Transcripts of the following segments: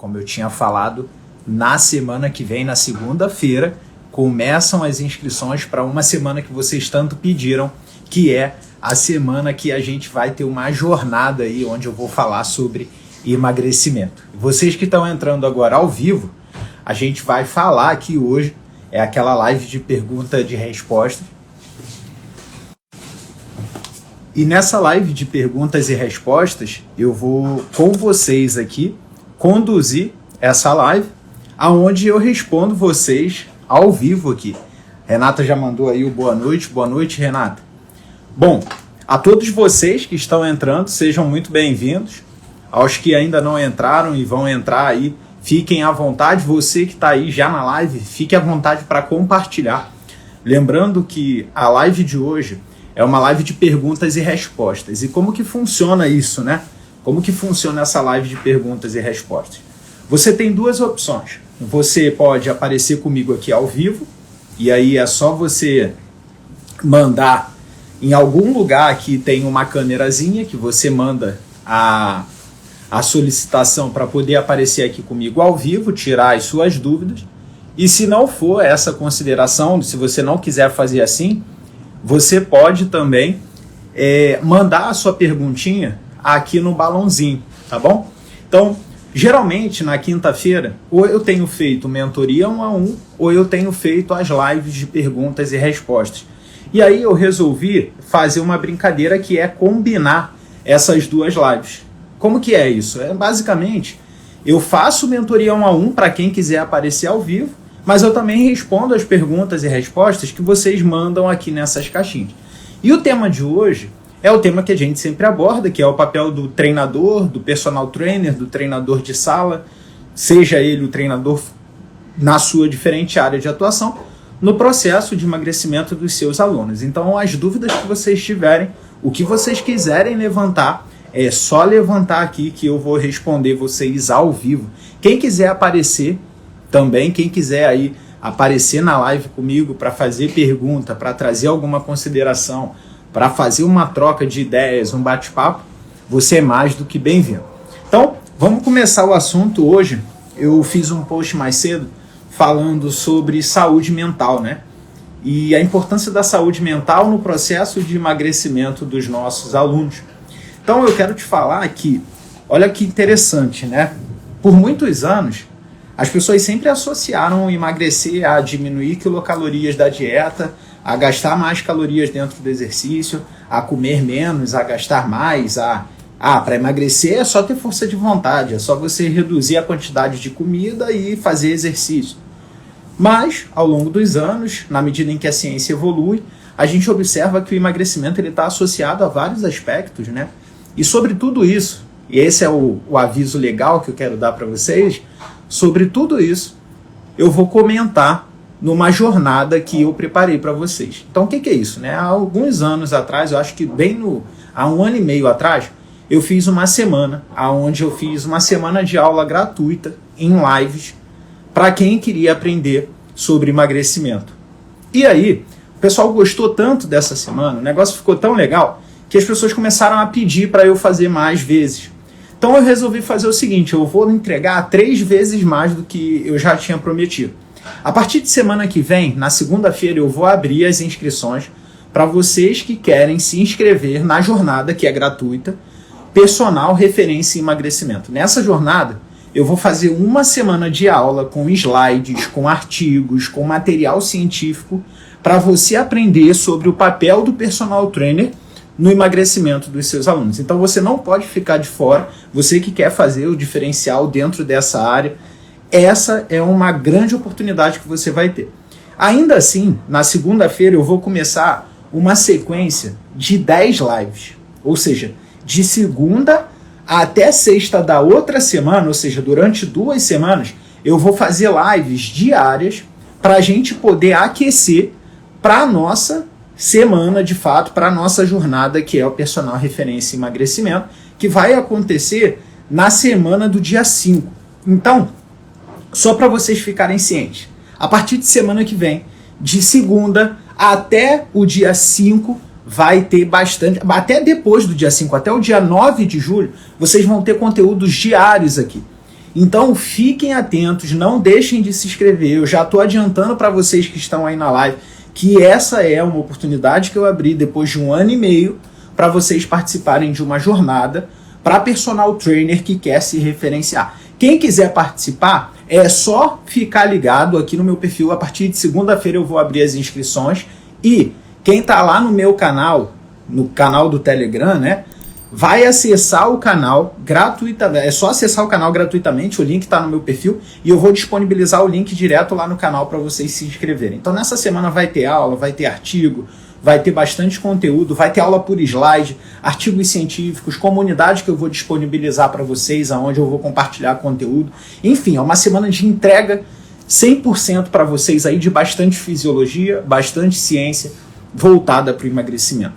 como eu tinha falado, na semana que vem, na segunda-feira, começam as inscrições para uma semana que vocês tanto pediram, que é a semana que a gente vai ter uma jornada aí, onde eu vou falar sobre emagrecimento. Vocês que estão entrando agora ao vivo, a gente vai falar aqui hoje, é aquela live de pergunta e resposta. E nessa live de perguntas e respostas, eu vou com vocês aqui conduzir essa live, aonde eu respondo vocês ao vivo aqui. Renata já mandou aí o boa noite, Renata. Bom, a todos vocês que estão entrando, sejam muito bem-vindos. Aos que ainda não entraram e vão entrar aí, fiquem à vontade. Você que está aí já na live, fique à vontade para compartilhar. Lembrando que a live de hoje é uma live de perguntas e respostas. E como que funciona isso, né? Como que funciona essa live de perguntas e respostas? Você tem duas opções. Você pode aparecer comigo aqui ao vivo, e aí é só você mandar em algum lugar que tem uma câmerazinha, que você manda a solicitação para poder aparecer aqui comigo ao vivo, tirar as suas dúvidas. E se não for essa consideração, se você não quiser fazer assim, você pode também mandar a sua perguntinha aqui no balãozinho, tá bom? Então, geralmente na quinta-feira, ou eu tenho feito mentoria 1 a 1, ou eu tenho feito as lives de perguntas e respostas. E aí eu resolvi fazer uma brincadeira que é combinar essas duas lives. Como que é isso? Basicamente, eu faço mentoria 1 a 1 para quem quiser aparecer ao vivo, mas eu também respondo as perguntas e respostas que vocês mandam aqui nessas caixinhas. E o tema de hoje é o tema que a gente sempre aborda, que é o papel do treinador, do personal trainer, do treinador de sala, seja ele o treinador na sua diferente área de atuação, no processo de emagrecimento dos seus alunos. Então, as dúvidas que vocês tiverem, o que vocês quiserem levantar, é só levantar aqui que eu vou responder vocês ao vivo. Quem quiser aparecer também, quem quiser aí aparecer na live comigo para fazer pergunta, para trazer alguma consideração, para fazer uma troca de ideias, um bate-papo, você é mais do que bem-vindo. Então, vamos começar o assunto hoje. Eu fiz um post mais cedo falando sobre saúde mental, né? E a importância da saúde mental no processo de emagrecimento dos nossos alunos. Então, eu quero te falar que, olha que interessante, né? Por muitos anos, as pessoas sempre associaram emagrecer a diminuir quilocalorias da dieta, a gastar mais calorias dentro do exercício, a comer menos, a gastar mais, para emagrecer é só ter força de vontade, é só você reduzir a quantidade de comida e fazer exercício. Mas, ao longo dos anos, na medida em que a ciência evolui, a gente observa que o emagrecimento está associado a vários aspectos, né? E sobre tudo isso, e esse é o aviso legal que eu quero dar para vocês, sobre tudo isso, eu vou comentar numa jornada que eu preparei para vocês. Então, o que é isso, né? Há alguns anos atrás, eu acho que há 1 ano e meio atrás, eu fiz uma semana, onde eu fiz uma semana de aula gratuita em lives para quem queria aprender sobre emagrecimento. E aí, o pessoal gostou tanto dessa semana, o negócio ficou tão legal, que as pessoas começaram a pedir para eu fazer mais vezes. Então eu resolvi fazer o seguinte, eu vou entregar 3 vezes mais do que eu já tinha prometido. A partir de semana que vem, na segunda-feira, eu vou abrir as inscrições para vocês que querem se inscrever na jornada, que é gratuita, Personal Referência em Emagrecimento. Nessa jornada, eu vou fazer uma semana de aula com slides, com artigos, com material científico, para você aprender sobre o papel do personal trainer no emagrecimento dos seus alunos. Então você não pode ficar de fora, você que quer fazer o diferencial dentro dessa área, essa é uma grande oportunidade que você vai ter. Ainda assim, na segunda-feira eu vou começar uma sequência de 10 lives, ou seja, de segunda até sexta da outra semana, ou seja, durante 2 semanas, eu vou fazer lives diárias para a gente poder aquecer para a nossa semana, de fato, para a nossa jornada, que é o Personal Referência em Emagrecimento, que vai acontecer na semana do dia 5. Então, só para vocês ficarem cientes, a partir de semana que vem, de segunda até o dia 5, vai ter bastante, até depois do dia 5, até o dia 9 de julho, vocês vão ter conteúdos diários aqui. Então fiquem atentos, não deixem de se inscrever. Eu já estou adiantando para vocês que estão aí na live que essa é uma oportunidade que eu abri depois de 1 ano e meio para vocês participarem de uma jornada para personal trainer que quer se referenciar. Quem quiser participar, é só ficar ligado aqui no meu perfil. A partir de segunda-feira eu vou abrir as inscrições. E quem está lá no meu canal, no canal do Telegram, né, vai acessar o canal gratuitamente. É só acessar o canal gratuitamente, o link está no meu perfil. E eu vou disponibilizar o link direto lá no canal para vocês se inscreverem. Então nessa semana vai ter aula, vai ter artigo, vai ter bastante conteúdo, vai ter aula por slide, artigos científicos, comunidade que eu vou disponibilizar para vocês, aonde eu vou compartilhar conteúdo. Enfim, é uma semana de entrega 100% para vocês aí, de bastante fisiologia, bastante ciência voltada para o emagrecimento.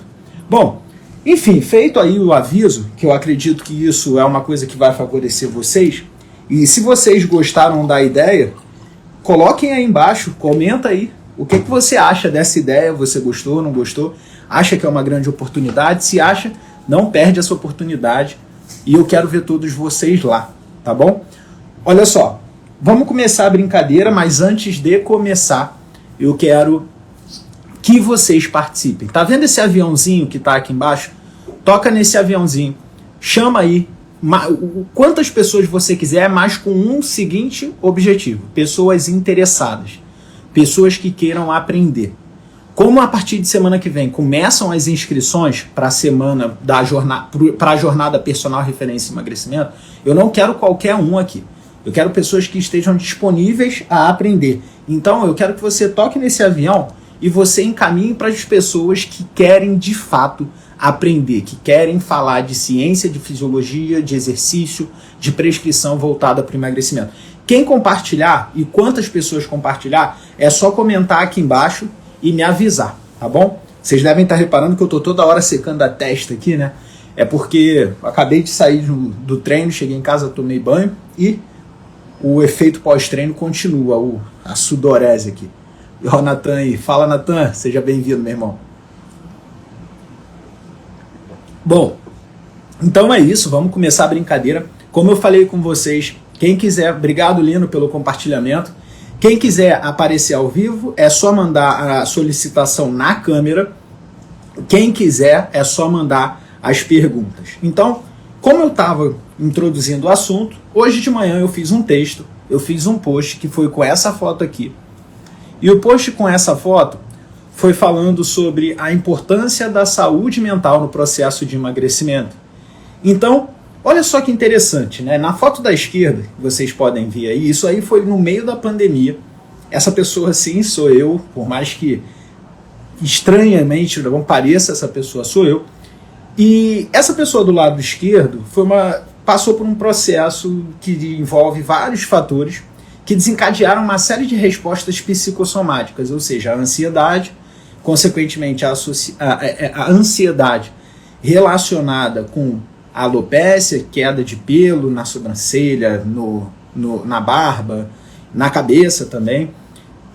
Bom, enfim, feito aí o aviso, que eu acredito que isso é uma coisa que vai favorecer vocês, e se vocês gostaram da ideia, coloquem aí embaixo, comenta aí. O que você acha dessa ideia? Você gostou, não gostou? Acha que é uma grande oportunidade? Se acha, não perde essa oportunidade. E eu quero ver todos vocês lá, tá bom? Olha só, vamos começar a brincadeira, mas antes de começar, eu quero que vocês participem. Tá vendo esse aviãozinho que tá aqui embaixo? Toca nesse aviãozinho, chama aí quantas pessoas você quiser, mas com um seguinte objetivo: pessoas interessadas. Pessoas que queiram aprender. Como a partir de semana que vem começam as inscrições para a semana para a jornada personal referência e emagrecimento, eu não quero qualquer um aqui. Eu quero pessoas que estejam disponíveis a aprender. Então eu quero que você toque nesse avião e você encaminhe para as pessoas que querem de fato aprender, que querem falar de ciência, de fisiologia, de exercício, de prescrição voltada para o emagrecimento. Quem compartilhar e quantas pessoas compartilhar, é só comentar aqui embaixo e me avisar, tá bom? Vocês devem estar reparando que eu estou toda hora secando a testa aqui, né? É porque eu acabei de sair do treino, cheguei em casa, tomei banho e o efeito pós-treino continua, a sudorese aqui. E ó, Natan aí. Fala, Natan. Seja bem-vindo, meu irmão. Bom, então é isso. Vamos começar a brincadeira. Como eu falei com vocês, quem quiser, obrigado Lino pelo compartilhamento. Quem quiser aparecer ao vivo, é só mandar a solicitação na câmera. Quem quiser, é só mandar as perguntas. Então, como eu estava introduzindo o assunto, hoje de manhã eu fiz um texto, eu fiz um post que foi com essa foto aqui. E o post com essa foto foi falando sobre a importância da saúde mental no processo de emagrecimento. Então, olha só que interessante, né? Na foto da esquerda, vocês podem ver aí, isso aí foi no meio da pandemia. Essa pessoa, sim, sou eu, por mais que estranhamente não pareça, essa pessoa sou eu. E essa pessoa do lado esquerdo passou por um processo que envolve vários fatores que desencadearam uma série de respostas psicossomáticas, ou seja, a ansiedade, consequentemente a ansiedade relacionada com a alopécia, queda de pelo na sobrancelha, na barba, na cabeça também.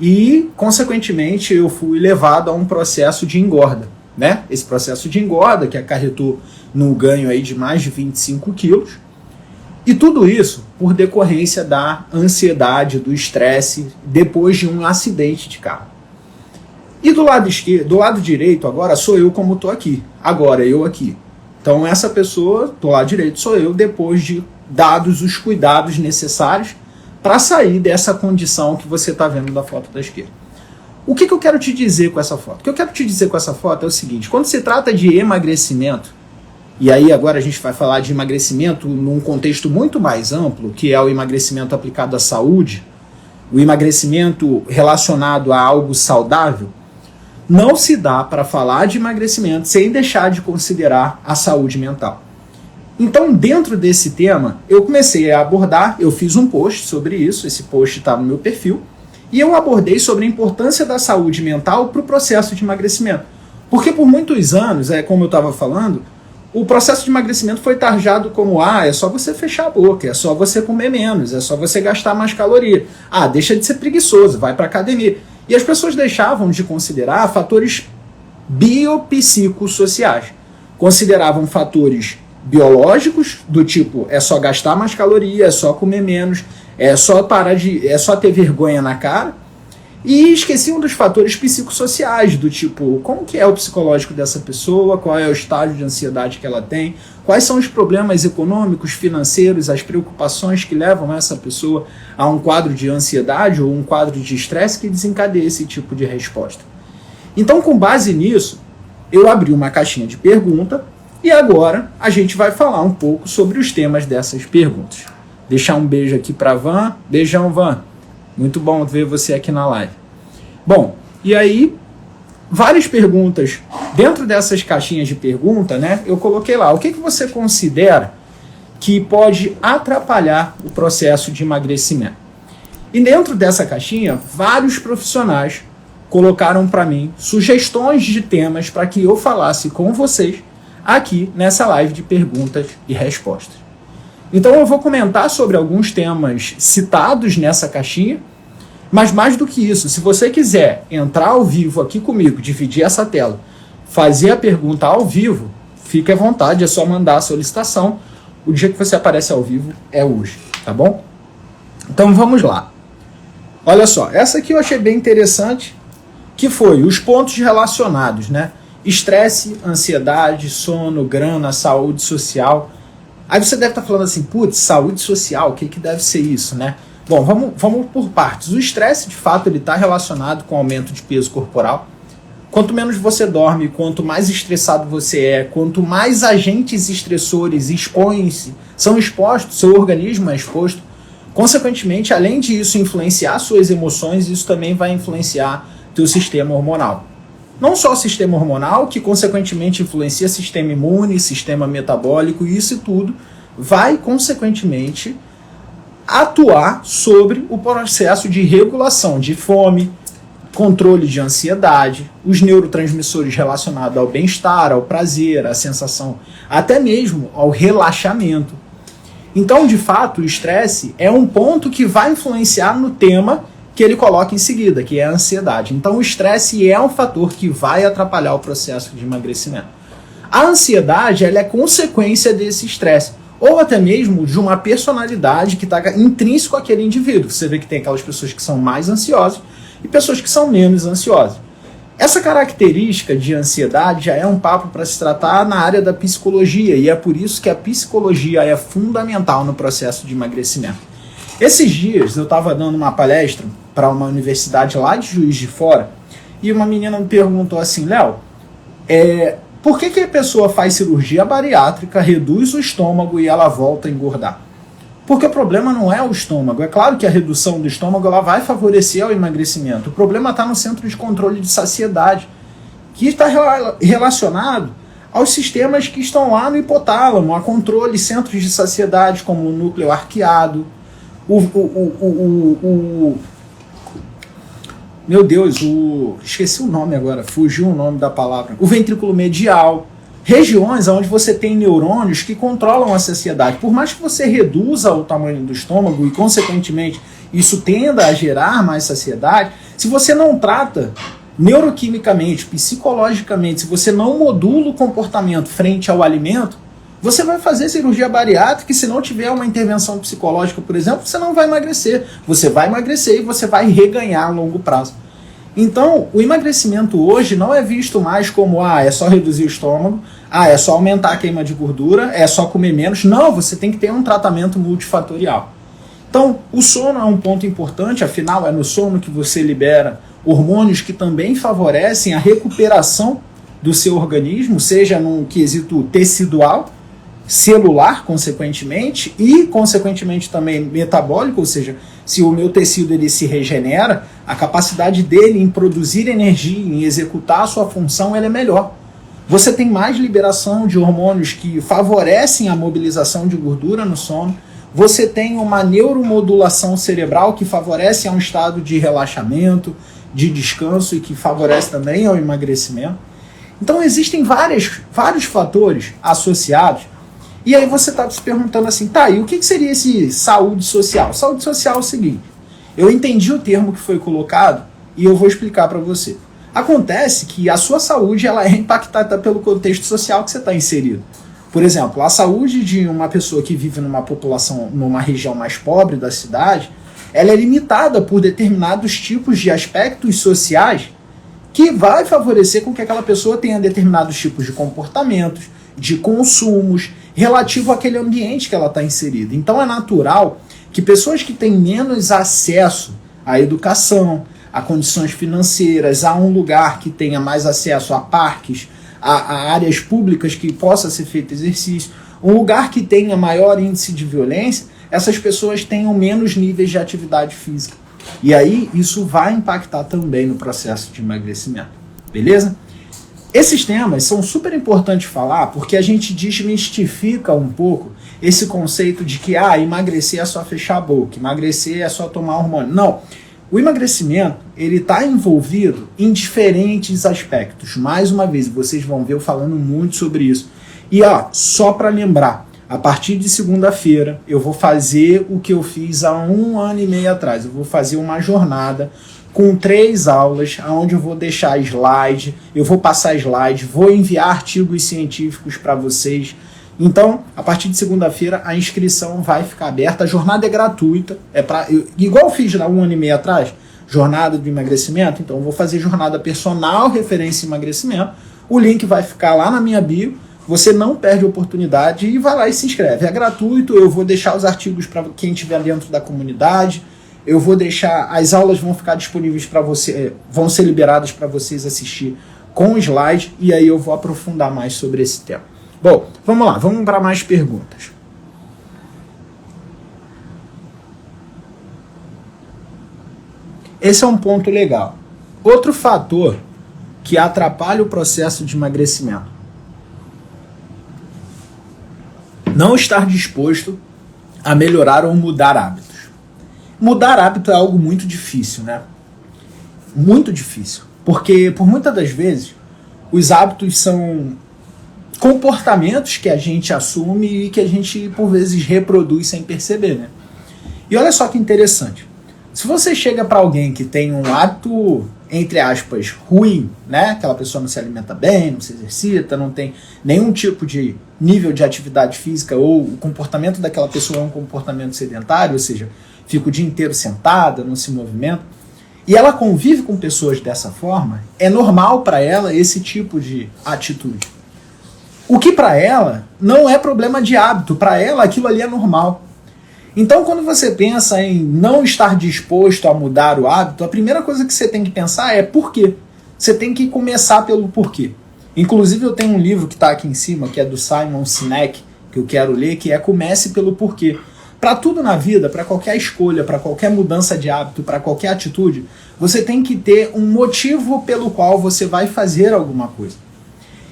E, consequentemente, eu fui levado a um processo de engorda, né? Esse processo de engorda que acarretou no ganho aí de mais de 25 quilos. E tudo isso por decorrência da ansiedade, do estresse, depois de um acidente de carro. E do lado esquerdo, do lado direito, agora sou eu como estou aqui. Agora eu aqui. Então essa pessoa, do lado direito, sou eu, depois de dados os cuidados necessários para sair dessa condição que você está vendo da foto da esquerda. O que eu quero te dizer com essa foto? O que eu quero te dizer com essa foto é o seguinte: quando se trata de emagrecimento, e aí agora a gente vai falar de emagrecimento num contexto muito mais amplo, que é o emagrecimento aplicado à saúde, o emagrecimento relacionado a algo saudável, não se dá para falar de emagrecimento sem deixar de considerar a saúde mental. Então, dentro desse tema, eu comecei a abordar, eu fiz um post sobre isso, esse post está no meu perfil, e eu abordei sobre a importância da saúde mental para o processo de emagrecimento. Porque por muitos anos, como eu estava falando, o processo de emagrecimento foi tarjado como: é só você fechar a boca, é só você comer menos, é só você gastar mais caloria. Deixa de ser preguiçoso, vai para academia. E as pessoas deixavam de considerar fatores biopsicossociais. Consideravam fatores biológicos, do tipo, é só gastar mais caloria, é só comer menos, é só ter vergonha na cara, e esqueciam dos fatores psicossociais, do tipo, como que é o psicológico dessa pessoa, qual é o estágio de ansiedade que ela tem, quais são os problemas econômicos, financeiros, as preocupações que levam essa pessoa a um quadro de ansiedade ou um quadro de estresse que desencadeia esse tipo de resposta. Então, com base nisso, eu abri uma caixinha de pergunta e agora a gente vai falar um pouco sobre os temas dessas perguntas. Deixar um beijo aqui para Van. Beijão, Van. Muito bom ver você aqui na live. Bom, e aí, várias perguntas. Dentro dessas caixinhas de pergunta, né, eu coloquei lá, o que você considera que pode atrapalhar o processo de emagrecimento? E dentro dessa caixinha, vários profissionais colocaram para mim sugestões de temas para que eu falasse com vocês aqui nessa live de perguntas e respostas. Então eu vou comentar sobre alguns temas citados nessa caixinha, mas mais do que isso, se você quiser entrar ao vivo aqui comigo, dividir essa tela, fazer a pergunta ao vivo, fique à vontade, é só mandar a solicitação. O dia que você aparece ao vivo é hoje, tá bom? Então vamos lá. Olha só, essa aqui eu achei bem interessante, que foi os pontos relacionados, né? Estresse, ansiedade, sono, grana, saúde social. Aí você deve estar falando assim, putz, saúde social, o que deve ser isso, né? Bom, vamos por partes. O estresse, de fato, ele está relacionado com o aumento de peso corporal. Quanto menos você dorme, quanto mais estressado você é, quanto mais agentes estressores são expostos, seu organismo é exposto, consequentemente, além de isso influenciar suas emoções, isso também vai influenciar teu sistema hormonal. Não só o sistema hormonal, que consequentemente influencia sistema imune, sistema metabólico, e isso tudo vai consequentemente atuar sobre o processo de regulação de fome, controle de ansiedade, os neurotransmissores relacionados ao bem-estar, ao prazer, à sensação, até mesmo ao relaxamento. Então, de fato, o estresse é um ponto que vai influenciar no tema que ele coloca em seguida, que é a ansiedade. Então o estresse é um fator que vai atrapalhar o processo de emagrecimento. A ansiedade, ela é consequência desse estresse, ou até mesmo de uma personalidade que está intrínseco àquele indivíduo. Você vê que tem aquelas pessoas que são mais ansiosas e pessoas que são menos ansiosas. Essa característica de ansiedade já é um papo para se tratar na área da psicologia, e é por isso que a psicologia é fundamental no processo de emagrecimento. Esses dias eu estava dando uma palestra para uma universidade lá de Juiz de Fora, e uma menina me perguntou assim, Léo, por que a pessoa faz cirurgia bariátrica, reduz o estômago e ela volta a engordar? Porque o problema não é o estômago. É claro que a redução do estômago ela vai favorecer o emagrecimento. O problema está no centro de controle de saciedade, que está relacionado aos sistemas que estão lá no hipotálamo, a controle centros de saciedade como o núcleo arqueado, meu Deus, esqueci o nome agora, fugiu o nome da palavra. O ventrículo medial. Regiões onde você tem neurônios que controlam a saciedade. Por mais que você reduza o tamanho do estômago e, consequentemente, isso tenda a gerar mais saciedade, se você não trata neuroquimicamente, psicologicamente, se você não modula o comportamento frente ao alimento, você vai fazer cirurgia bariátrica e se não tiver uma intervenção psicológica, por exemplo, você não vai emagrecer. Você vai emagrecer e você vai reganhar a longo prazo. Então, o emagrecimento hoje não é visto mais como, é só reduzir o estômago, é só aumentar a queima de gordura, é só comer menos. Não, você tem que ter um tratamento multifatorial. Então, o sono é um ponto importante, afinal é no sono que você libera hormônios que também favorecem a recuperação do seu organismo, seja num quesito tecidual, celular, consequentemente, e, consequentemente, também metabólico, ou seja, se o meu tecido ele se regenera, a capacidade dele em produzir energia, em executar a sua função, ela é melhor. Você tem mais liberação de hormônios que favorecem a mobilização de gordura no sono, você tem uma neuromodulação cerebral que favorece a um estado de relaxamento, de descanso e que favorece também ao emagrecimento. Então existem vários fatores associados. E aí você está se perguntando assim, e o que seria esse saúde social? Saúde social é o seguinte, eu entendi o termo que foi colocado e eu vou explicar para você. Acontece que a sua saúde ela é impactada pelo contexto social que você está inserido. Por exemplo, a saúde de uma pessoa que vive numa população, numa região mais pobre da cidade, ela é limitada por determinados tipos de aspectos sociais que vai favorecer com que aquela pessoa tenha determinados tipos de comportamentos, de consumos, relativo àquele ambiente que ela está inserida. Então é natural que pessoas que têm menos acesso à educação, a condições financeiras, a um lugar que tenha mais acesso a parques, a áreas públicas que possa ser feito exercício, um lugar que tenha maior índice de violência, essas pessoas tenham menos níveis de atividade física. E aí isso vai impactar também no processo de emagrecimento. Beleza? Esses temas são super importantes falar porque a gente desmistifica um pouco esse conceito de que emagrecer é só fechar a boca, emagrecer é só tomar hormônio. Não. O emagrecimento, ele está envolvido em diferentes aspectos. Mais uma vez, vocês vão ver eu falando muito sobre isso. E só para lembrar, a partir de segunda-feira eu vou fazer o que eu fiz há 1 ano e meio atrás. Eu vou fazer uma jornada com 3 aulas, onde eu vou deixar slide, eu vou passar slide, vou enviar artigos científicos para vocês. Então, a partir de segunda-feira, a inscrição vai ficar aberta. A jornada é gratuita. Igual eu fiz há 1 ano e meio atrás, jornada de emagrecimento. Então, eu vou fazer jornada personal, referência em emagrecimento. O link vai ficar lá na minha bio. Você não perde a oportunidade e vai lá e se inscreve. É gratuito, eu vou deixar os artigos para quem estiver dentro da comunidade. Eu vou deixar, as aulas vão ficar disponíveis para você, vão ser liberadas para vocês assistir com slide. E aí eu vou aprofundar mais sobre esse tema. Bom, vamos lá, vamos para mais perguntas. Esse é um ponto legal. Outro fator que atrapalha o processo de emagrecimento: não estar disposto a melhorar ou mudar hábitos. Mudar hábito é algo muito difícil, né? Muito difícil. Porque, por muitas das vezes, os hábitos são comportamentos que a gente assume e que a gente, por vezes, reproduz sem perceber, né? E olha só que interessante. Se você chega para alguém que tem um hábito, entre aspas, ruim, né? Aquela pessoa não se alimenta bem, não se exercita, não tem nenhum tipo de nível de atividade física, ou o comportamento daquela pessoa é um comportamento sedentário, ou seja, fica o dia inteiro sentada, não se movimenta, e ela convive com pessoas dessa forma, é normal para ela esse tipo de atitude. O que para ela não é problema de hábito, para ela aquilo ali é normal. Então, quando você pensa em não estar disposto a mudar o hábito, a primeira coisa que você tem que pensar é por quê. Você tem que começar pelo porquê. Inclusive, eu tenho um livro que está aqui em cima, que é do Simon Sinek, que eu quero ler, que é Comece pelo Porquê. Para tudo na vida, para qualquer escolha, para qualquer mudança de hábito, para qualquer atitude, você tem que ter um motivo pelo qual você vai fazer alguma coisa.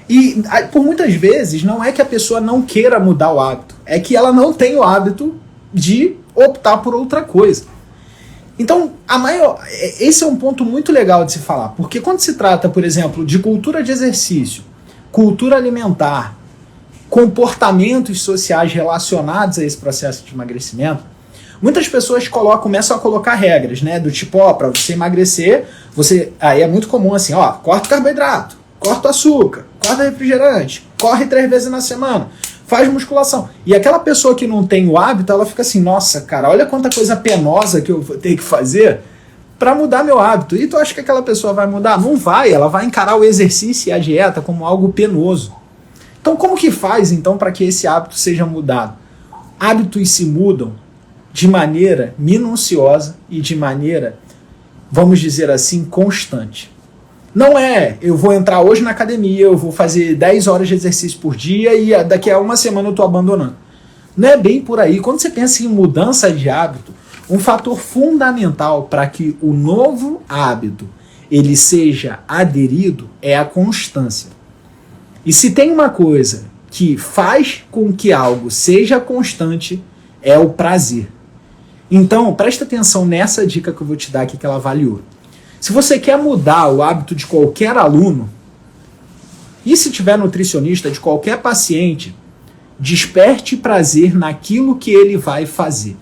E por muitas vezes não é que a pessoa não queira mudar o hábito, é que ela não tem o hábito de optar por outra coisa. Então, esse é um ponto muito legal de se falar, porque quando se trata, por exemplo, de cultura de exercício, cultura alimentar, comportamentos sociais relacionados a esse processo de emagrecimento, muitas pessoas começam a colocar regras, né? Do tipo, para você emagrecer, aí é muito comum assim, corta o carboidrato, corta o açúcar, corta o refrigerante, corre 3 vezes na semana, faz musculação. E aquela pessoa que não tem o hábito, ela fica assim, nossa, cara, olha quanta coisa penosa que eu vou ter que fazer para mudar meu hábito. E tu acha que aquela pessoa vai mudar? Não vai, ela vai encarar o exercício e a dieta como algo penoso. Então, como que faz, então, para que esse hábito seja mudado? Hábitos se mudam de maneira minuciosa e de maneira, vamos dizer assim, constante. Não é, eu vou entrar hoje na academia, eu vou fazer 10 horas de exercício por dia e daqui a 1 semana eu estou abandonando. Não é bem por aí. Quando você pensa em mudança de hábito, um fator fundamental para que o novo hábito ele seja aderido é a constância. E se tem uma coisa que faz com que algo seja constante, é o prazer. Então, presta atenção nessa dica que eu vou te dar aqui, que ela vale ouro. Se você quer mudar o hábito de qualquer aluno, e se tiver nutricionista, de qualquer paciente, desperte prazer naquilo que ele vai fazer.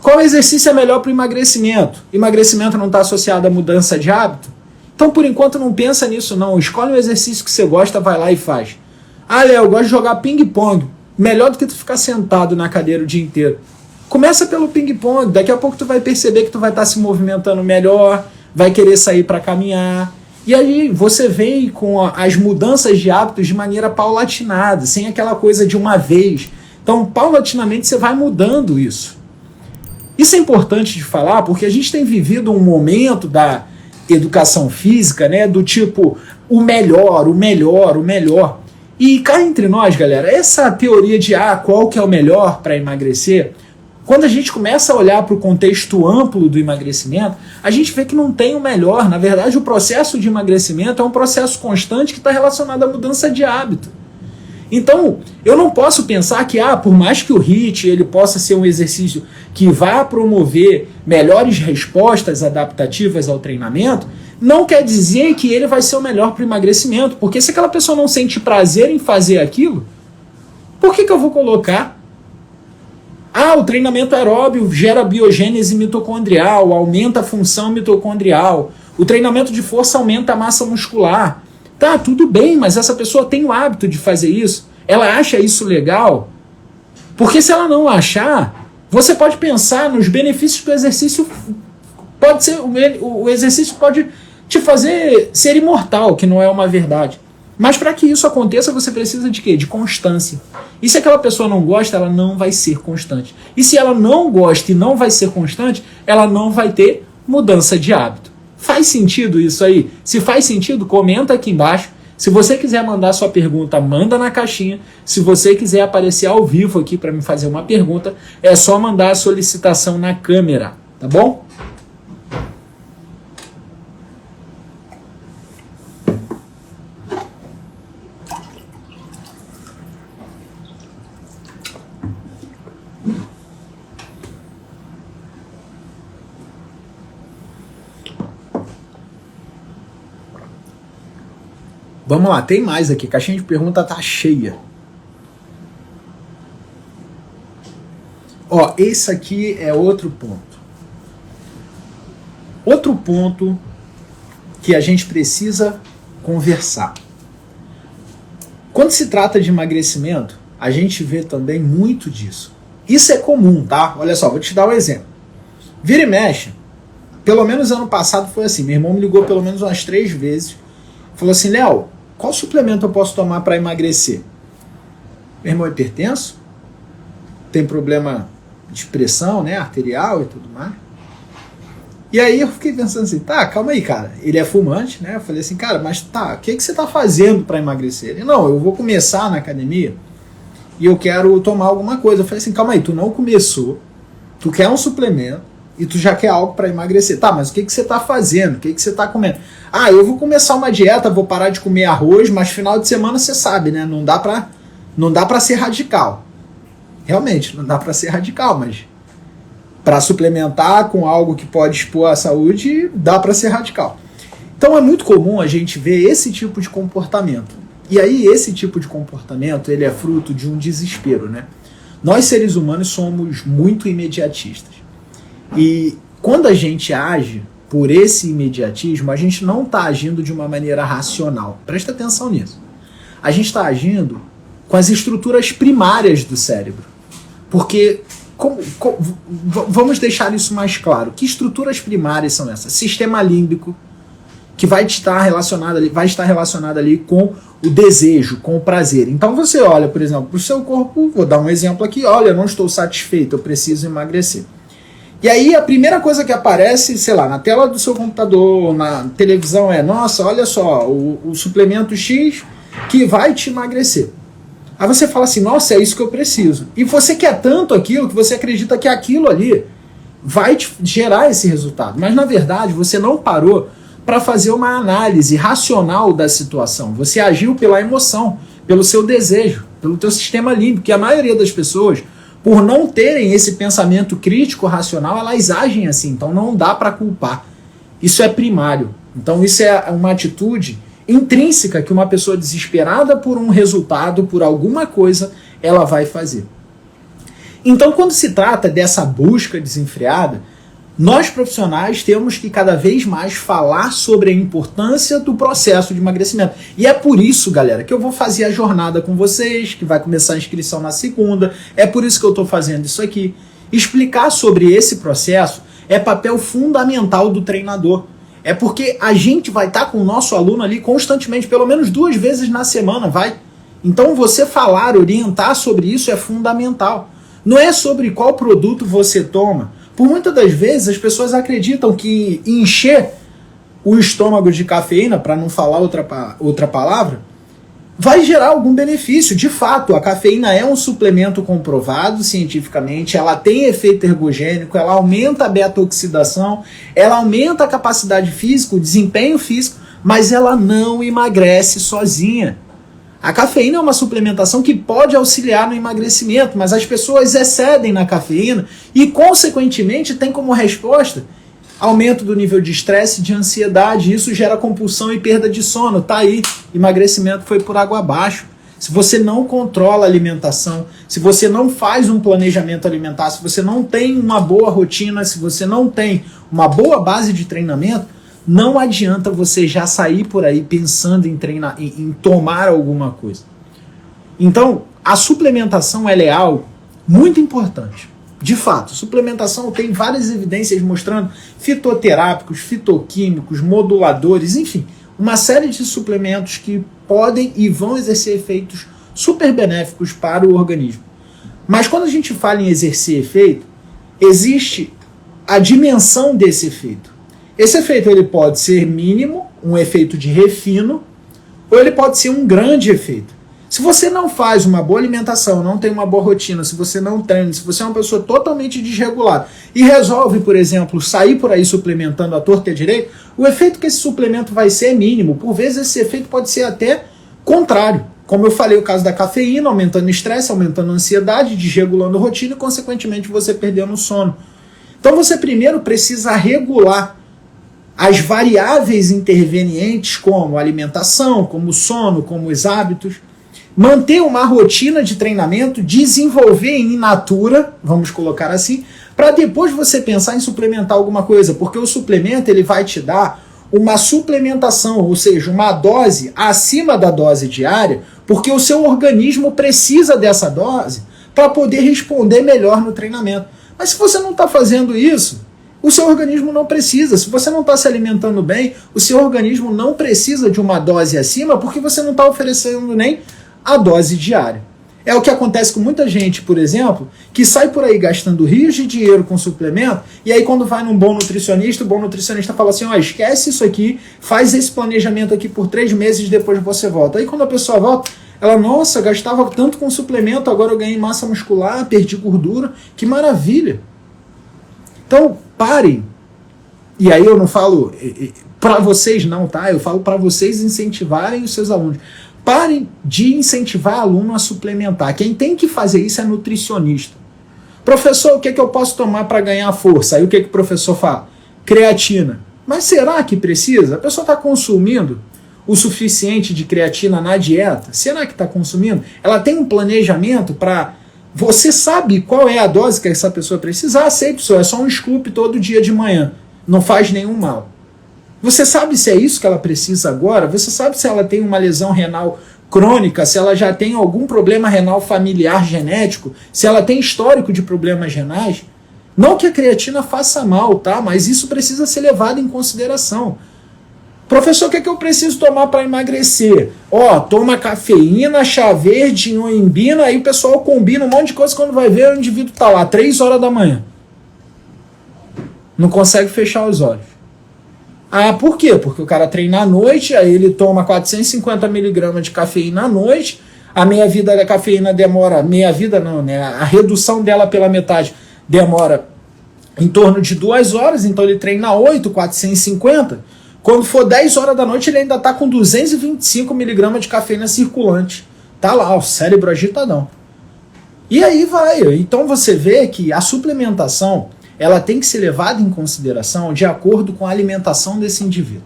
Qual exercício é melhor para o emagrecimento? Emagrecimento não está associado à mudança de hábito? Então, por enquanto, não pensa nisso não. Escolhe um exercício que você gosta, vai lá e faz. Ah, Léo, eu gosto de jogar ping-pong. Melhor do que tu ficar sentado na cadeira o dia inteiro. Começa pelo ping-pong, daqui a pouco tu vai perceber que tu vai estar se movimentando melhor, vai querer sair para caminhar. E aí você vem com as mudanças de hábitos de maneira paulatinada, sem aquela coisa de uma vez. Então, paulatinamente você vai mudando isso. Isso é importante de falar porque a gente tem vivido um momento da educação física, né, do tipo o melhor, o melhor, o melhor. E cá entre nós, galera, essa teoria de qual que é o melhor para emagrecer, quando a gente começa a olhar para o contexto amplo do emagrecimento, a gente vê que não tem o melhor. Na verdade, o processo de emagrecimento é um processo constante que está relacionado à mudança de hábito. Então, eu não posso pensar que, por mais que o HIIT ele possa ser um exercício que vá promover melhores respostas adaptativas ao treinamento, não quer dizer que ele vai ser o melhor para o emagrecimento, porque se aquela pessoa não sente prazer em fazer aquilo, por que eu vou colocar? O treinamento aeróbio gera biogênese mitocondrial, aumenta a função mitocondrial, o treinamento de força aumenta a massa muscular. Tá, tudo bem, mas essa pessoa tem o hábito de fazer isso? Ela acha isso legal? Porque se ela não achar, você pode pensar nos benefícios do exercício. Pode ser, o exercício pode te fazer ser imortal, que não é uma verdade. Mas para que isso aconteça, você precisa de quê? De constância. E se aquela pessoa não gosta, ela não vai ser constante. E se ela não gosta e não vai ser constante, ela não vai ter mudança de hábito. Faz sentido isso aí? Se faz sentido, comenta aqui embaixo. Se você quiser mandar sua pergunta, manda na caixinha. Se você quiser aparecer ao vivo aqui para me fazer uma pergunta, é só mandar a solicitação na câmera, tá bom? Vamos lá, tem mais aqui. Caixinha de pergunta tá cheia. Esse aqui é outro ponto. Outro ponto que a gente precisa conversar. Quando se trata de emagrecimento, a gente vê também muito disso. Isso é comum, tá? Olha só, vou te dar um exemplo. Vira e mexe. Pelo menos ano passado foi assim. Meu irmão me ligou pelo menos umas 3 vezes. Falou assim, Léo, qual suplemento eu posso tomar para emagrecer? Meu irmão é hipertenso, tem problema de pressão, né, arterial e tudo mais. E aí eu fiquei pensando assim, calma aí, cara. Ele é fumante, né? Eu falei assim, cara, mas o que você tá fazendo para emagrecer? Ele, não, eu vou começar na academia e eu quero tomar alguma coisa. Eu falei assim, calma aí, tu não começou, tu quer um suplemento e tu já quer algo para emagrecer. Tá, mas o que você tá fazendo? O que você tá comendo? Eu vou começar uma dieta, vou parar de comer arroz, mas final de semana você sabe, né? Não dá pra ser radical. Realmente, não dá pra ser radical, mas para suplementar com algo que pode expor à saúde, dá pra ser radical. Então é muito comum a gente ver esse tipo de comportamento. E aí esse tipo de comportamento, ele é fruto de um desespero, né? Nós seres humanos somos muito imediatistas. E quando a gente age por esse imediatismo, a gente não está agindo de uma maneira racional. Presta atenção nisso. A gente está agindo com as estruturas primárias do cérebro. Porque, vamos deixar isso mais claro. Que estruturas primárias são essas? Sistema límbico, que vai estar relacionado ali com o desejo, com o prazer. Então você olha, por exemplo, para o seu corpo, vou dar um exemplo aqui, olha, eu não estou satisfeito, eu preciso emagrecer. E aí a primeira coisa que aparece, sei lá, na tela do seu computador, na televisão nossa, olha só, o suplemento X que vai te emagrecer. Aí você fala assim, nossa, é isso que eu preciso. E você quer tanto aquilo que você acredita que aquilo ali vai te gerar esse resultado. Mas na verdade você não parou para fazer uma análise racional da situação. Você agiu pela emoção, pelo seu desejo, pelo teu sistema límbico, que a maioria das pessoas, por não terem esse pensamento crítico, racional, elas agem assim. Então não dá para culpar. Isso é primário. Então isso é uma atitude intrínseca que uma pessoa desesperada por um resultado, por alguma coisa, ela vai fazer. Então quando se trata dessa busca desenfreada, Nós profissionais temos que cada vez mais falar sobre a importância do processo de emagrecimento. E é por isso, galera, que eu vou fazer a jornada com vocês, que vai começar a inscrição na segunda. É por isso que eu estou fazendo isso aqui. Explicar sobre esse processo é papel fundamental do treinador. É porque a gente vai estar com o nosso aluno ali constantemente, pelo menos 2 vezes na semana, vai. Então você falar, orientar sobre isso é fundamental. Não é sobre qual produto você toma. Por muitas das vezes as pessoas acreditam que encher o estômago de cafeína, para não falar outra palavra, vai gerar algum benefício. De fato, a cafeína é um suplemento comprovado cientificamente, ela tem efeito ergogênico, ela aumenta a beta-oxidação, ela aumenta a capacidade física, o desempenho físico, mas ela não emagrece sozinha. A cafeína é uma suplementação que pode auxiliar no emagrecimento, mas as pessoas excedem na cafeína e, consequentemente, tem como resposta aumento do nível de estresse e de ansiedade. Isso gera compulsão e perda de sono. Tá aí, emagrecimento foi por água abaixo. Se você não controla a alimentação, se você não faz um planejamento alimentar, se você não tem uma boa rotina, se você não tem uma boa base de treinamento, não adianta você já sair por aí pensando em treinar, em tomar alguma coisa. Então, a suplementação ela é algo muito importante. De fato, suplementação tem várias evidências mostrando fitoterápicos, fitoquímicos, moduladores, enfim, uma série de suplementos que podem e vão exercer efeitos super benéficos para o organismo. Mas quando a gente fala em exercer efeito, existe a dimensão desse efeito. Esse efeito ele pode ser mínimo, um efeito de refino, ou ele pode ser um grande efeito. Se você não faz uma boa alimentação, não tem uma boa rotina, se você não treina, se você é uma pessoa totalmente desregulada e resolve, por exemplo, sair por aí suplementando à torta e à direita, o efeito que esse suplemento vai ser é mínimo. Por vezes esse efeito pode ser até contrário. Como eu falei, o caso da cafeína, aumentando o estresse, aumentando a ansiedade, desregulando a rotina e, consequentemente, você perdendo o sono. Então você primeiro precisa regular as variáveis intervenientes, como alimentação, como sono, como os hábitos, manter uma rotina de treinamento, desenvolver em natura, vamos colocar assim, para depois você pensar em suplementar alguma coisa, porque o suplemento ele vai te dar uma suplementação, ou seja, uma dose acima da dose diária, porque o seu organismo precisa dessa dose para poder responder melhor no treinamento. Mas se você não está fazendo isso, o seu organismo não precisa. Se você não está se alimentando bem, o seu organismo não precisa de uma dose acima porque você não está oferecendo nem a dose diária. É o que acontece com muita gente, por exemplo, que sai por aí gastando rios de dinheiro com suplemento e aí quando vai num bom nutricionista, o bom nutricionista fala assim, ó, esquece isso aqui, faz esse planejamento aqui por 3 meses e depois você volta. Aí quando a pessoa volta, ela, nossa, gastava tanto com suplemento, agora eu ganhei massa muscular, perdi gordura, que maravilha. Então, parem. E aí eu não falo para vocês não, tá? Eu falo para vocês incentivarem os seus alunos. Parem de incentivar aluno a suplementar. Quem tem que fazer isso é nutricionista. Professor, o que é que eu posso tomar para ganhar força? Aí o que é que o professor fala? Creatina. Mas será que precisa? A pessoa está consumindo o suficiente de creatina na dieta? Será que está consumindo? Ela tem um planejamento para... Você sabe qual é a dose que essa pessoa precisa? Aceita, é só um scoop todo dia de manhã. Não faz nenhum mal. Você sabe se é isso que ela precisa agora? Você sabe se ela tem uma lesão renal crônica? Se ela já tem algum problema renal familiar genético? Se ela tem histórico de problemas renais? Não que a creatina faça mal, tá? Mas isso precisa ser levado em consideração. Professor, o que é que eu preciso tomar para emagrecer? Ó, toma cafeína, chá verde, inoimbina, aí o pessoal combina um monte de coisa, quando vai ver o indivíduo tá lá, 3 horas da manhã. Não consegue fechar os olhos. Ah, por quê? Porque o cara treina à noite, aí ele toma 450 mg de cafeína à noite, a meia-vida da cafeína demora, meia-vida não, né? A redução dela pela metade demora em torno de 2 horas, então ele treina 8, 450. Quando for 10 horas da noite, ele ainda está com 225 mg de cafeína circulante. Tá lá, o cérebro agitadão. E aí vai. Então você vê que a suplementação ela tem que ser levada em consideração de acordo com a alimentação desse indivíduo.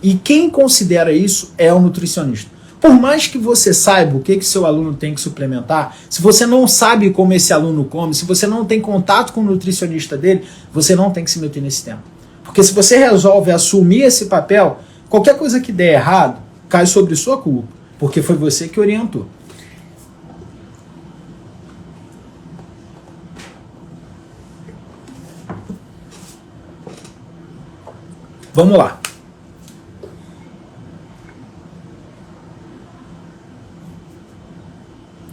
E quem considera isso é o nutricionista. Por mais que você saiba o que seu aluno tem que suplementar, se você não sabe como esse aluno come, se você não tem contato com o nutricionista dele, você não tem que se meter nesse tema. Porque se você resolve assumir esse papel, qualquer coisa que der errado, cai sobre sua culpa, porque foi você que orientou. Vamos lá.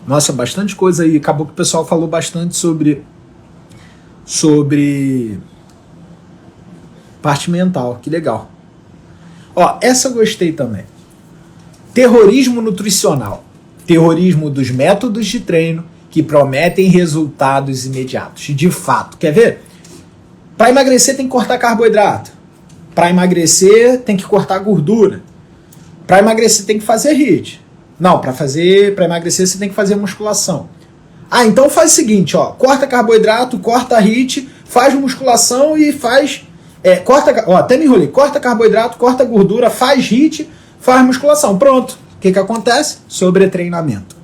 Nossa, bastante coisa aí. Acabou que o pessoal falou bastante sobre parte mental. Que legal. Ó, essa eu gostei também. Terrorismo nutricional. Terrorismo dos métodos de treino que prometem resultados imediatos. De fato. Quer ver? Para emagrecer tem que cortar carboidrato. Para emagrecer tem que cortar gordura. Para emagrecer tem que fazer HIIT. Não, para emagrecer você tem que fazer musculação. Ah, então faz o seguinte, ó, corta carboidrato, corta HIIT, faz musculação e faz... até me enrolei. Corta carboidrato, corta gordura, faz HIIT, faz musculação. Pronto. O que acontece? Sobretreinamento.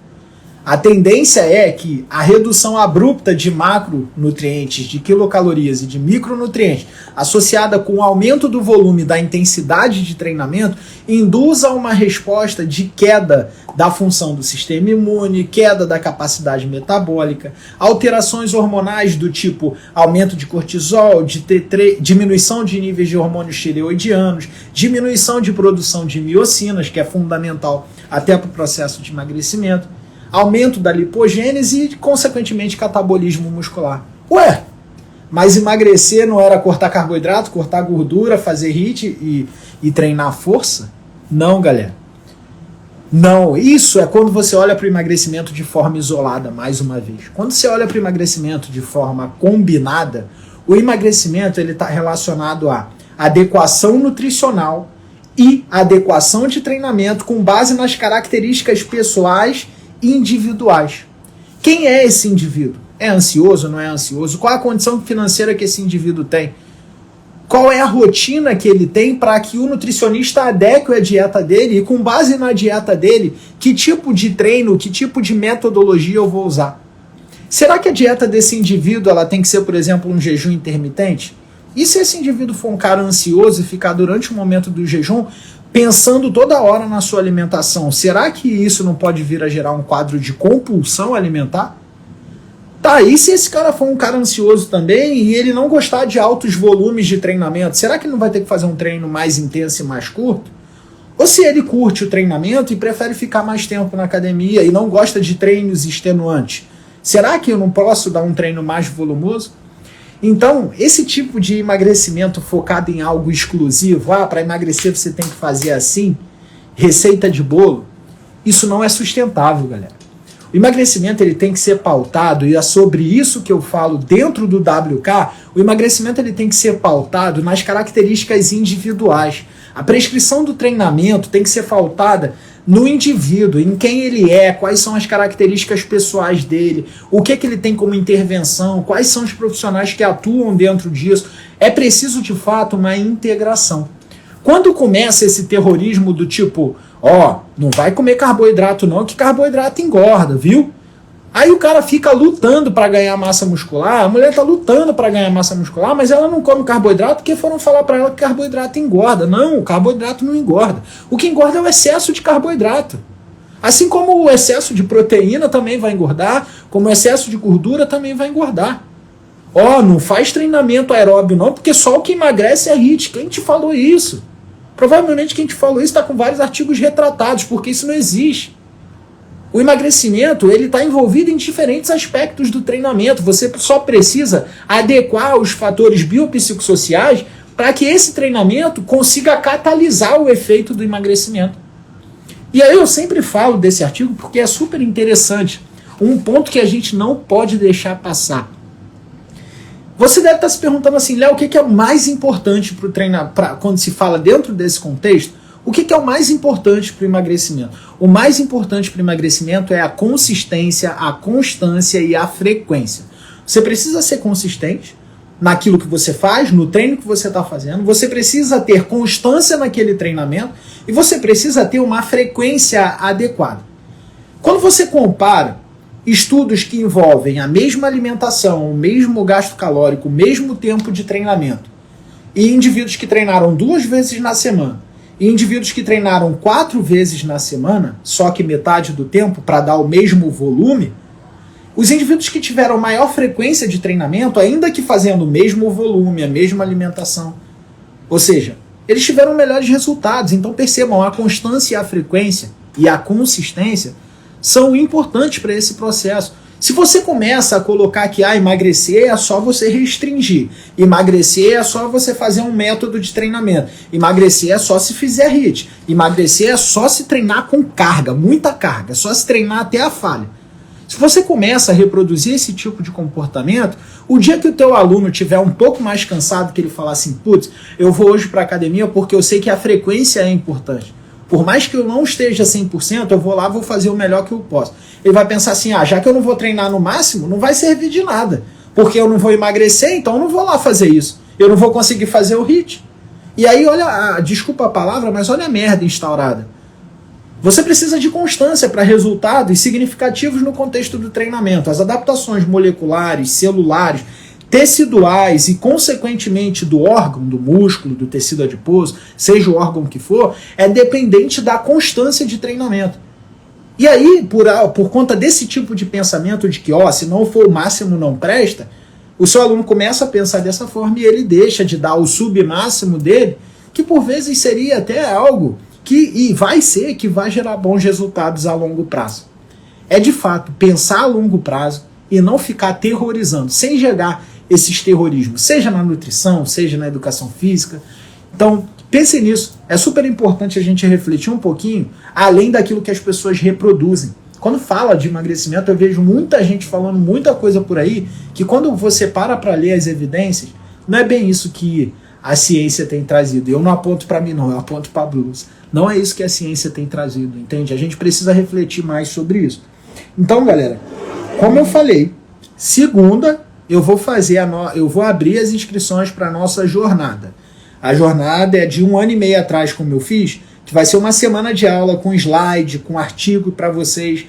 A tendência é que a redução abrupta de macronutrientes, de quilocalorias e de micronutrientes, associada com o aumento do volume da intensidade de treinamento, induza uma resposta de queda da função do sistema imune, queda da capacidade metabólica, alterações hormonais do tipo aumento de cortisol, de T3, diminuição de níveis de hormônios tireoidianos, diminuição de produção de miocinas, que é fundamental até para o processo de emagrecimento, aumento da lipogênese e, consequentemente, catabolismo muscular. Ué, mas emagrecer não era cortar carboidrato, cortar gordura, fazer HIIT e treinar força? Não, galera. Não, isso é quando você olha para o emagrecimento de forma isolada, mais uma vez. Quando você olha para o emagrecimento de forma combinada, o emagrecimento está relacionado a adequação nutricional e adequação de treinamento com base nas características pessoais individuais. Quem é esse indivíduo? É ansioso, não é ansioso? Qual a condição financeira que esse indivíduo tem? Qual é a rotina que ele tem para que o nutricionista adeque a dieta dele e, com base na dieta dele, que tipo de treino, que tipo de metodologia eu vou usar? Será que a dieta desse indivíduo ela tem que ser, por exemplo, um jejum intermitente? E se esse indivíduo for um cara ansioso e ficar durante o momento do jejum pensando toda hora na sua alimentação, será que isso não pode vir a gerar um quadro de compulsão alimentar? Tá, e se esse cara for um cara ansioso também e ele não gostar de altos volumes de treinamento, será que ele não vai ter que fazer um treino mais intenso e mais curto? Ou se ele curte o treinamento e prefere ficar mais tempo na academia e não gosta de treinos extenuantes, será que eu não posso dar um treino mais volumoso? Então, esse tipo de emagrecimento focado em algo exclusivo, para emagrecer você tem que fazer assim, receita de bolo, isso não é sustentável, galera. O emagrecimento ele tem que ser pautado, e é sobre isso que eu falo dentro do WK, o emagrecimento ele tem que ser pautado nas características individuais. A prescrição do treinamento tem que ser pautada no indivíduo, em quem ele é, quais são as características pessoais dele, o que ele tem como intervenção, quais são os profissionais que atuam dentro disso. É preciso, de fato, uma integração. Quando começa esse terrorismo do tipo, não vai comer carboidrato não, que carboidrato engorda, viu? Aí o cara fica lutando para ganhar massa muscular, a mulher tá lutando para ganhar massa muscular, mas ela não come carboidrato porque foram falar para ela que carboidrato engorda. Não, o carboidrato não engorda. O que engorda é o excesso de carboidrato. Assim como o excesso de proteína também vai engordar, como o excesso de gordura também vai engordar. Não faz treinamento aeróbio não, porque só o que emagrece é HIIT. Quem te falou isso? Provavelmente quem te falou isso está com vários artigos retratados, porque isso não existe. O emagrecimento ele está envolvido em diferentes aspectos do treinamento. Você só precisa adequar os fatores biopsicossociais para que esse treinamento consiga catalisar o efeito do emagrecimento. E aí eu sempre falo desse artigo porque é super interessante. Um ponto que a gente não pode deixar passar. Você deve estar se perguntando assim, Léo, o que é o mais importante para o treinamento, quando se fala dentro desse contexto? O que é o mais importante para o emagrecimento? O mais importante para o emagrecimento é a consistência, a constância e a frequência. Você precisa ser consistente, naquilo que você faz, no treino que você está fazendo, você precisa ter constância naquele treinamento e você precisa ter uma frequência adequada. Quando você compara estudos que envolvem a mesma alimentação, o mesmo gasto calórico, o mesmo tempo de treinamento, e indivíduos que treinaram 2 vezes na semana, e indivíduos que treinaram 4 vezes na semana, só que metade do tempo, para dar o mesmo volume, os indivíduos que tiveram maior frequência de treinamento, ainda que fazendo o mesmo volume, a mesma alimentação, ou seja, eles tiveram melhores resultados. Então percebam, a constância e a frequência e a consistência são importantes para esse processo. Se você começa a colocar que emagrecer é só você restringir, emagrecer é só você fazer um método de treinamento, emagrecer é só se fizer HIIT, emagrecer é só se treinar com carga, muita carga, é só se treinar até a falha. Se você começa a reproduzir esse tipo de comportamento, o dia que o teu aluno tiver um pouco mais cansado, que ele falar assim, putz, eu vou hoje para a academia porque eu sei que a frequência é importante. Por mais que eu não esteja 100%, eu vou lá, vou fazer o melhor que eu posso. Ele vai pensar assim, já que eu não vou treinar no máximo, não vai servir de nada. Porque eu não vou emagrecer, então eu não vou lá fazer isso. Eu não vou conseguir fazer o HIIT. E aí, olha, desculpa a palavra, mas olha a merda instaurada. Você precisa de constância para resultados significativos no contexto do treinamento. As adaptações moleculares, celulares, teciduais e, consequentemente, do órgão, do músculo, do tecido adiposo, seja o órgão que for, é dependente da constância de treinamento. E aí, por conta desse tipo de pensamento de que, se não for o máximo não presta, o seu aluno começa a pensar dessa forma e ele deixa de dar o submáximo dele, que por vezes seria até algo que vai gerar bons resultados a longo prazo. É de fato pensar a longo prazo e não ficar aterrorizando, sem gerar esses terrorismos, seja na nutrição, seja na educação física. Então, pense nisso. É super importante a gente refletir um pouquinho, além daquilo que as pessoas reproduzem. Quando fala de emagrecimento, eu vejo muita gente falando muita coisa por aí, que quando você para ler as evidências, não é bem isso que a ciência tem trazido. Eu não aponto para mim, não, eu aponto para a Bruce. Não é isso que a ciência tem trazido, entende? A gente precisa refletir mais sobre isso. Então, galera, como eu falei, segunda eu vou abrir as inscrições para a nossa jornada. A jornada é de 1 ano e meio atrás, como eu fiz, que vai ser uma semana de aula com slide, com artigo para vocês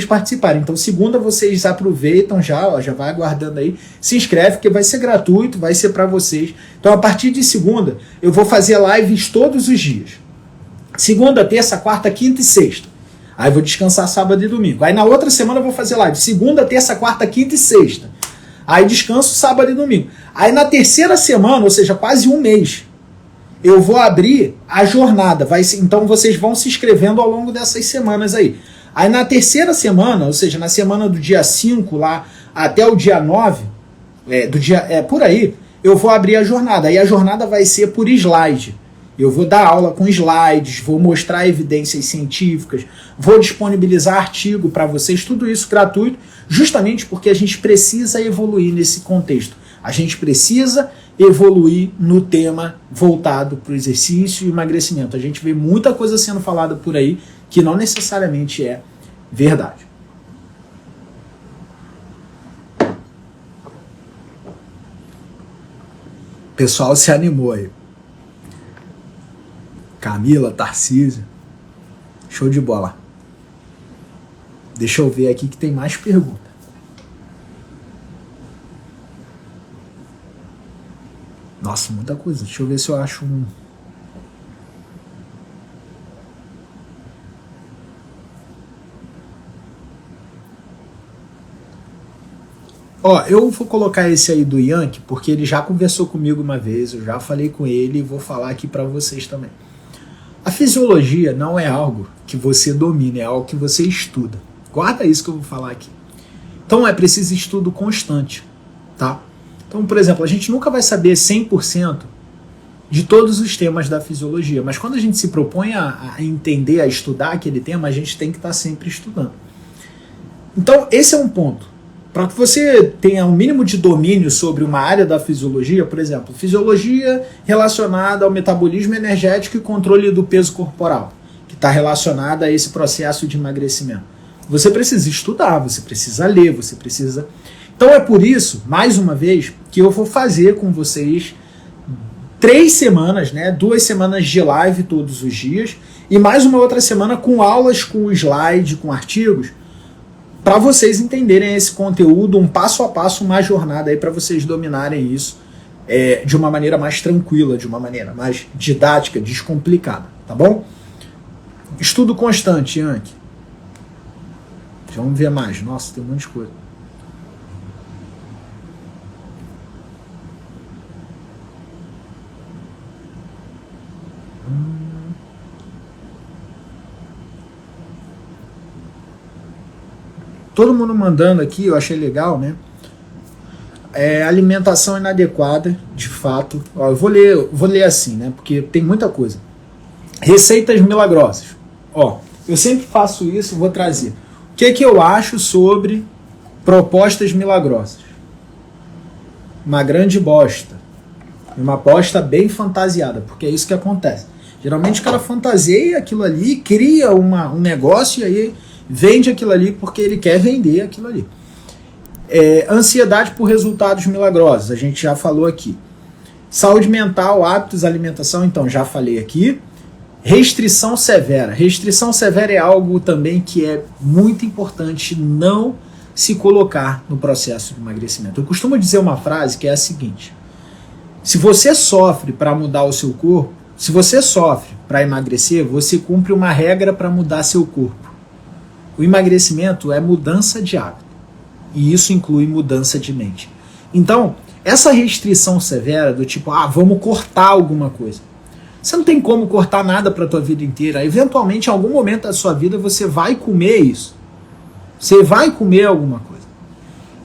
participarem. Então, segunda vocês aproveitam já vai aguardando aí, se inscreve, porque vai ser gratuito, vai ser para vocês. Então, a partir de segunda, eu vou fazer lives todos os dias. Segunda, terça, quarta, quinta e sexta. Aí eu vou descansar sábado e domingo. Aí na outra semana eu vou fazer live segunda, terça, quarta, quinta e sexta. Aí descanso sábado e domingo. Aí na terceira semana, ou seja, quase um mês, eu vou abrir a jornada. Então vocês vão se inscrevendo ao longo dessas semanas aí. Aí na terceira semana, ou seja, na semana do dia 5 lá até o dia 9, por aí, eu vou abrir a jornada. Aí a jornada vai ser por slide. Eu vou dar aula com slides, vou mostrar evidências científicas, vou disponibilizar artigo para vocês, tudo isso gratuito, justamente porque a gente precisa evoluir nesse contexto. A gente precisa evoluir no tema voltado para o exercício e emagrecimento. A gente vê muita coisa sendo falada por aí que não necessariamente é verdade. O pessoal se animou aí. Camila, Tarcísio, show de bola. Deixa eu ver aqui que tem mais pergunta. Nossa, muita coisa. Deixa eu ver se eu acho um. Eu vou colocar esse aí do Yankee, porque ele já conversou comigo uma vez, eu já falei com ele e vou falar aqui para vocês também. A fisiologia não é algo que você domina, é algo que você estuda. Guarda isso que eu vou falar aqui. Então é preciso estudo constante, tá? Então, por exemplo, a gente nunca vai saber 100% de todos os temas da fisiologia, mas quando a gente se propõe a entender, a estudar aquele tema, a gente tem que estar sempre estudando. Então, esse é um ponto. Para que você tenha um mínimo de domínio sobre uma área da fisiologia, por exemplo, fisiologia relacionada ao metabolismo energético e controle do peso corporal, que está relacionada a esse processo de emagrecimento. Você precisa estudar, você precisa ler, você precisa... Então é por isso, mais uma vez, porque eu vou fazer com vocês 3 semanas, né? 2 semanas de live todos os dias e mais uma outra semana com aulas, com slide, com artigos, para vocês entenderem esse conteúdo, um passo a passo, uma jornada aí para vocês dominarem isso de uma maneira mais tranquila, de uma maneira mais didática, descomplicada, tá bom? Estudo constante, Yankee. Vamos ver mais. Nossa, tem um monte de coisa. Todo mundo mandando aqui, eu achei legal, né? Alimentação inadequada, de fato. Ó, eu vou ler assim, né? Porque tem muita coisa. Receitas milagrosas. Ó, eu sempre faço isso, vou trazer. O que eu acho sobre propostas milagrosas? Uma grande bosta. Uma bosta bem fantasiada, porque é isso que acontece. Geralmente o cara fantaseia aquilo ali, cria um negócio e aí vende aquilo ali porque ele quer vender aquilo ali. Ansiedade por resultados milagrosos, a gente já falou aqui. Saúde mental, hábitos, alimentação, então já falei aqui. Restrição severa. Restrição severa é algo também que é muito importante não se colocar no processo de emagrecimento. Eu costumo dizer uma frase que é a seguinte: se você sofre para mudar o seu corpo, se você sofre para emagrecer, você cumpre uma regra para mudar seu corpo. O emagrecimento é mudança de hábito. E isso inclui mudança de mente. Então, essa restrição severa do tipo, vamos cortar alguma coisa. Você não tem como cortar nada para a tua vida inteira. Eventualmente, em algum momento da sua vida, você vai comer isso. Você vai comer alguma coisa.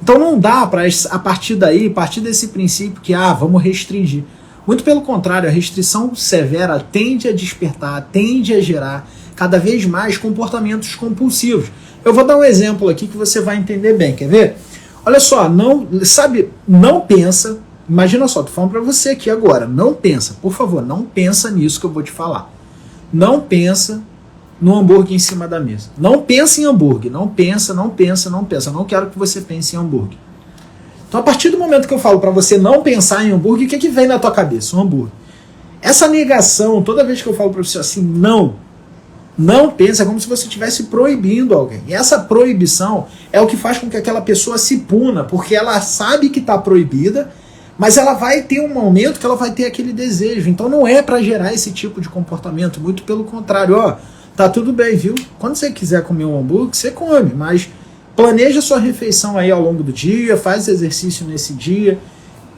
Então não dá para, a partir daí, a partir desse princípio que, vamos restringir. Muito pelo contrário, a restrição severa tende a despertar, tende a gerar cada vez mais comportamentos compulsivos. Eu vou dar um exemplo aqui que você vai entender bem, quer ver? Olha só, não pensa, imagina só, tô falando para você aqui agora, não pensa, por favor, não pensa nisso que eu vou te falar. Não pensa no hambúrguer em cima da mesa. Não pensa em hambúrguer, não pensa. Não quero que você pense em hambúrguer. Então, a partir do momento que eu falo para você não pensar em hambúrguer, o que vem na tua cabeça? Um hambúrguer. Essa negação, toda vez que eu falo para você assim, não pensa, é como se você estivesse proibindo alguém. E essa proibição é o que faz com que aquela pessoa se puna, porque ela sabe que está proibida, mas ela vai ter um momento que ela vai ter aquele desejo. Então não é para gerar esse tipo de comportamento, muito pelo contrário. Tá tudo bem, viu? Quando você quiser comer um hambúrguer, você come, mas planeja sua refeição aí ao longo do dia, faz exercício nesse dia,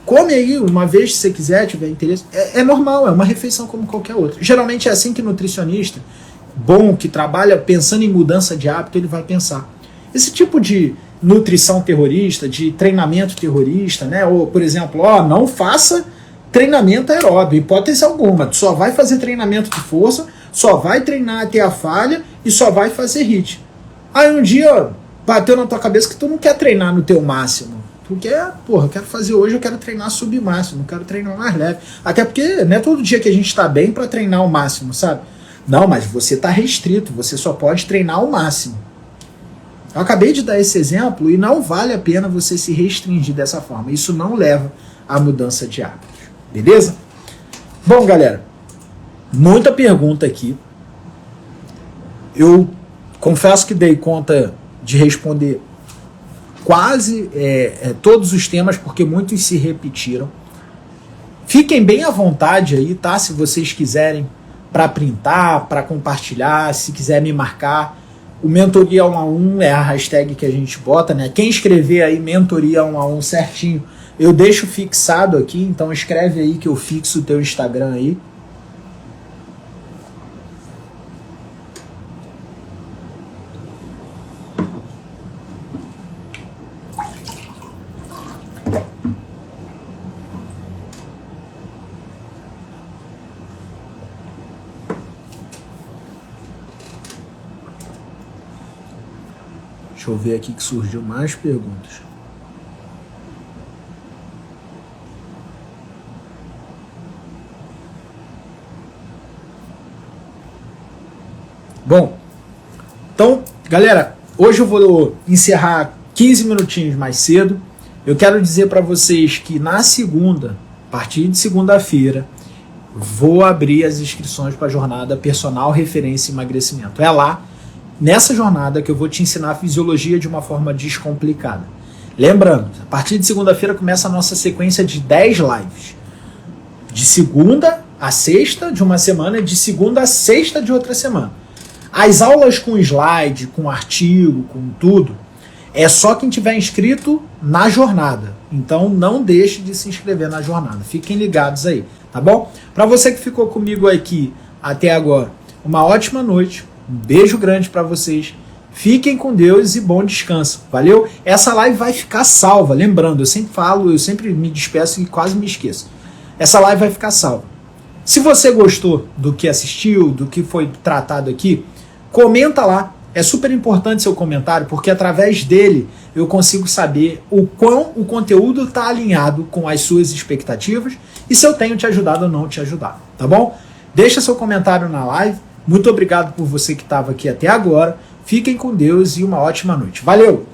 come aí uma vez se você quiser, tiver interesse. É normal, é uma refeição como qualquer outra. Geralmente é assim que nutricionista bom, que trabalha pensando em mudança de hábito, ele vai pensar. Esse tipo de nutrição terrorista, de treinamento terrorista, né? Ou, por exemplo, não faça treinamento aeróbio, hipótese alguma. Tu só vai fazer treinamento de força, só vai treinar até a falha e só vai fazer HIIT. Aí um dia bateu na tua cabeça que tu não quer treinar no teu máximo. Tu quer, eu quero fazer hoje, eu quero treinar submáximo, não quero treinar mais leve. Até porque não é todo dia que a gente tá bem para treinar o máximo, sabe? Não, mas você tá restrito, você só pode treinar o máximo. Eu acabei de dar esse exemplo e não vale a pena você se restringir dessa forma. Isso não leva à mudança de hábitos. Beleza? Bom, galera, muita pergunta aqui. Eu confesso que dei conta de responder quase todos os temas, porque muitos se repetiram. Fiquem bem à vontade aí, tá? Se vocês quiserem, para printar, para compartilhar, se quiser me marcar. O Mentoria 1 a 1 é a hashtag que a gente bota, né? Quem escrever aí Mentoria 1 a 1 certinho, eu deixo fixado aqui, então escreve aí que eu fixo o teu Instagram aí. Deixa eu ver aqui que surgiu mais perguntas. Bom, então, galera, hoje eu vou encerrar 15 minutinhos mais cedo. Eu quero dizer para vocês que na segunda, a partir de segunda-feira, vou abrir as inscrições para a jornada Personal Referência Emagrecimento. É lá, nessa jornada, que eu vou te ensinar a fisiologia de uma forma descomplicada. Lembrando, a partir de segunda-feira começa a nossa sequência de 10 lives. De segunda a sexta de uma semana e de segunda a sexta de outra semana. As aulas com slide, com artigo, com tudo, é só quem tiver inscrito na jornada. Então não deixe de se inscrever na jornada. Fiquem ligados aí, tá bom? Para você que ficou comigo aqui até agora, uma ótima noite. Um beijo grande para vocês. Fiquem com Deus e bom descanso. Valeu? Essa live vai ficar salva. Lembrando, eu sempre falo, eu sempre me despeço e quase me esqueço. Essa live vai ficar salva. Se você gostou do que assistiu, do que foi tratado aqui, comenta lá. É super importante seu comentário, porque através dele eu consigo saber o quão o conteúdo está alinhado com as suas expectativas e se eu tenho te ajudado ou não te ajudado, tá bom? Deixa seu comentário na live. Muito obrigado por você que estava aqui até agora. Fiquem com Deus e uma ótima noite. Valeu!